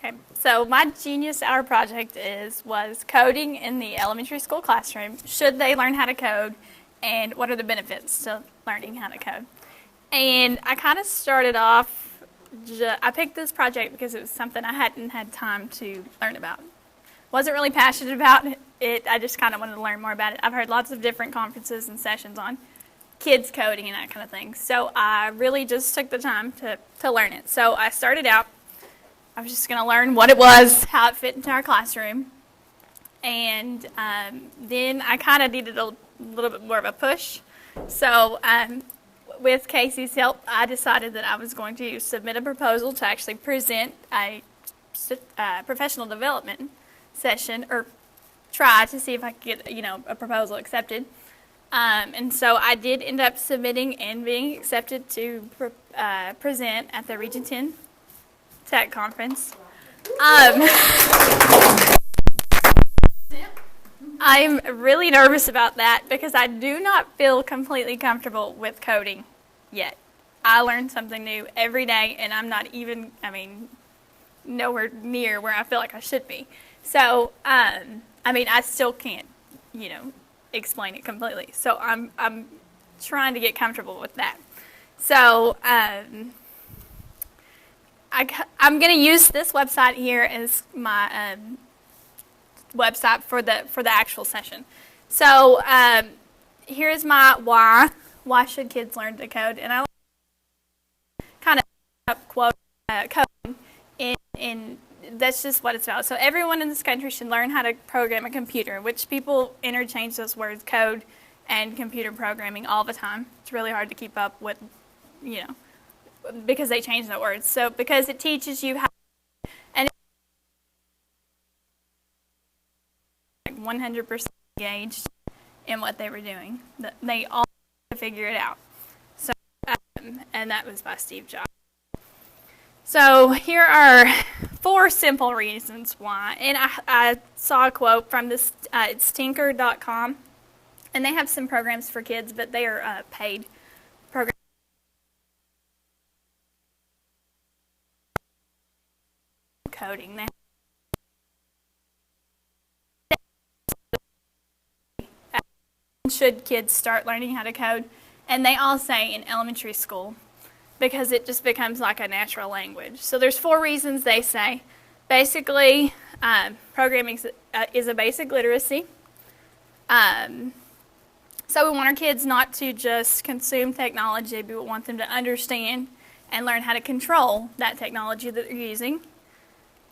Okay, so my Genius Hour project was coding in the elementary school classroom. Should they learn how to code, and what are the benefits to learning how to code? And I kind of started off, I picked this project because it was something I hadn't had time to learn about. Wasn't really passionate about it, I just kind of wanted to learn more about it. I've heard lots of different conferences and sessions on kids coding and that kind of thing. So I really just took the time to learn it. So I started out, I was just going to learn what it was, how it fit into our classroom. And then I kind of needed a little bit more of a push. So with Casey's help, I decided that I was going to submit a proposal to actually present a professional development session, or try to see if I could get a proposal accepted. And so I did end up submitting and being accepted to present at the Region 10 Tech Conference. I'm really nervous about that because I do not feel completely comfortable with coding yet. I learn something new every day, and I'm not even, nowhere near where I feel like I should be. So, I still can't, explain it completely. So I'm trying to get comfortable with that. So I'm going to use this website here as my website for the actual session. So here's my why. Why should kids learn to code? And I kind of up quote coding in that's just what it's about. So everyone in this country should learn how to program a computer, which people interchange those words, code and computer programming, all the time. It's really hard to keep up with, because they change the words. So because it teaches you how, and 100% engaged in what they were doing. They all had to figure it out. So, and that was by Steve Jobs. So here are 4 simple reasons why. And I saw a quote from this, it's tinker.com. And they have some programs for kids, but they are paid programs. Coding. Should kids start learning how to code? And they all say in elementary school, because it just becomes like a natural language. So there's 4 reasons they say. Basically, programming is a basic literacy. So we want our kids not to just consume technology, but we want them to understand and learn how to control that technology that they're using.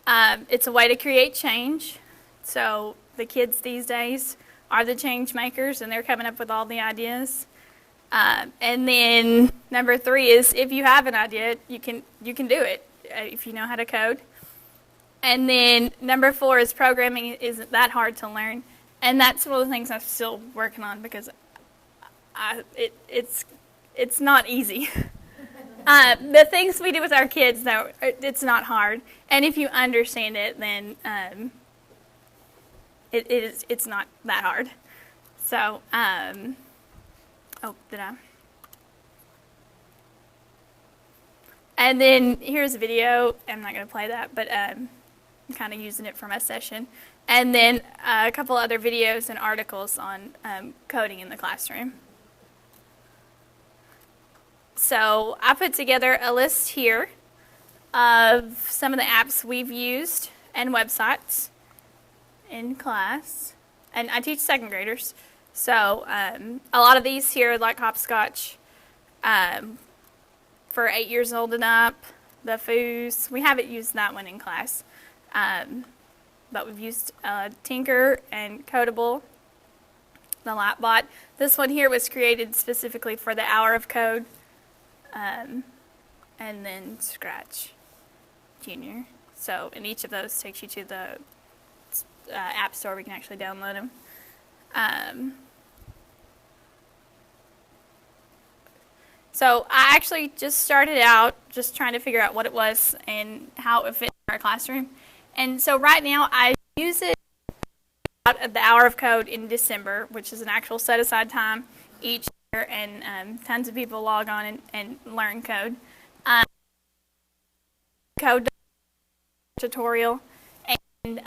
It's a way to create change. So the kids these days are the change makers, and they're coming up with all the ideas. And then number 3 is, if you have an idea, you can do it if you know how to code. And then number 4 is programming isn't that hard to learn, and that's one of the things I'm still working on because it's not easy. The things we do with our kids, though, it's not hard, and if you understand it, then it's not that hard. So. Oh, did I? And then here's a video. I'm not going to play that, but I'm kind of using it for my session. And then a couple other videos and articles on coding in the classroom. So I put together a list here of some of the apps we've used and websites in class. And I teach 2nd graders. So a lot of these here, like Hopscotch, for 8 years old and up, the Foos. We haven't used that one in class, but we've used Tinker and Codable, the Lightbot. This one here was created specifically for the Hour of Code, and then Scratch Junior. So, and each of those takes you to the App Store where you can actually download them. So I actually just started out just trying to figure out what it was and how it fit in our classroom. And so right now I use it out of the Hour of Code in December, which is an actual set-aside time each year, and tons of people log on and learn code. Code tutorial, and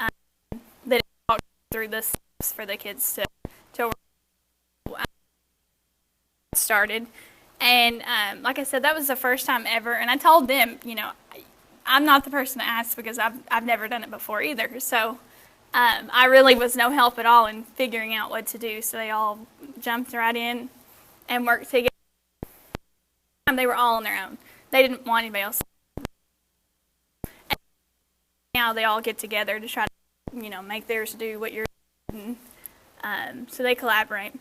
they talked through the steps for the kids to started. And like I said, that was the first time ever. And I told them, I'm not the person to ask because I've never done it before either. So I really was no help at all in figuring out what to do. So they all jumped right in and worked together. They were all on their own. They didn't want anybody else. And now they all get together to try to, make theirs do what you're doing. So they collaborate.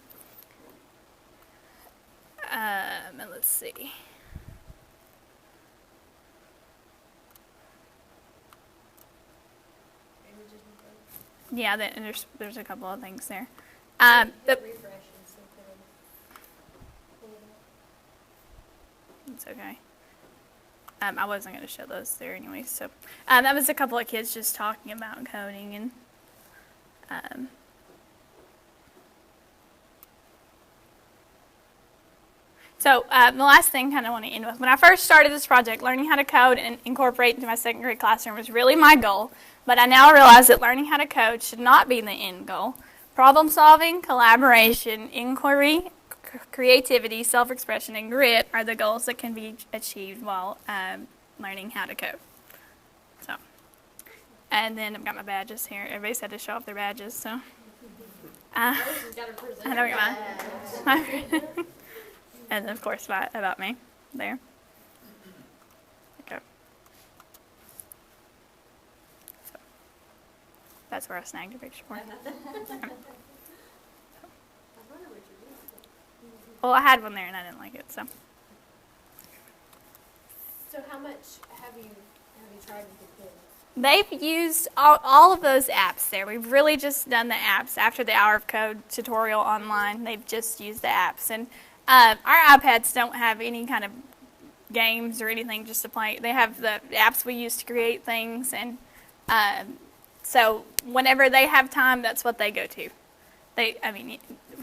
And let's see. Yeah, there's a couple of things there. It's okay. I wasn't going to show those there anyway. So that was a couple of kids just talking about coding and. So the last thing kind of want to end with, when I first started this project, learning how to code and incorporate into my second grade classroom was really my goal, but I now realize that learning how to code should not be the end goal. Problem solving, collaboration, inquiry, creativity, self-expression, and grit are the goals that can be achieved while learning how to code. So, and then I've got my badges here. Everybody said to show off their badges, so. I don't get mine. And of course, about me there. Okay. So that's where I snagged a picture for. Well, I had one there and I didn't like it, so. So how much have you tried with the kids? They've used all of those apps there. We've really just done the apps. After the Hour of Code tutorial online, they've just used the apps. And our iPads don't have any kind of games or anything just to play. They have the apps we use to create things. And so whenever they have time, that's what they go to.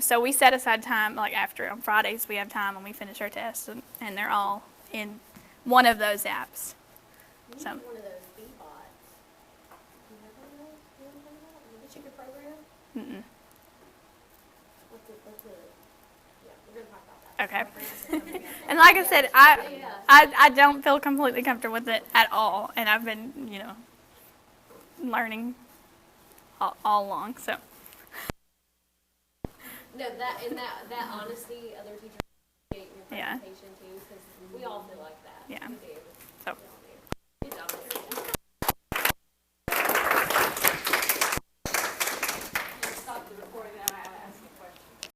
So we set aside time, like on Fridays we have time when we finish our tests, and they're all in one of those apps. So. One of those B-bots. Do you have one of those? Do you have one of those? That you could program? Mm-mm. Yeah, we're going to talk about that. Okay. And like I said, I don't feel completely comfortable with it at all, and I've been, learning all along, so. No, that honesty, other teachers appreciate your presentation too, because we all feel like that. Yeah. We do.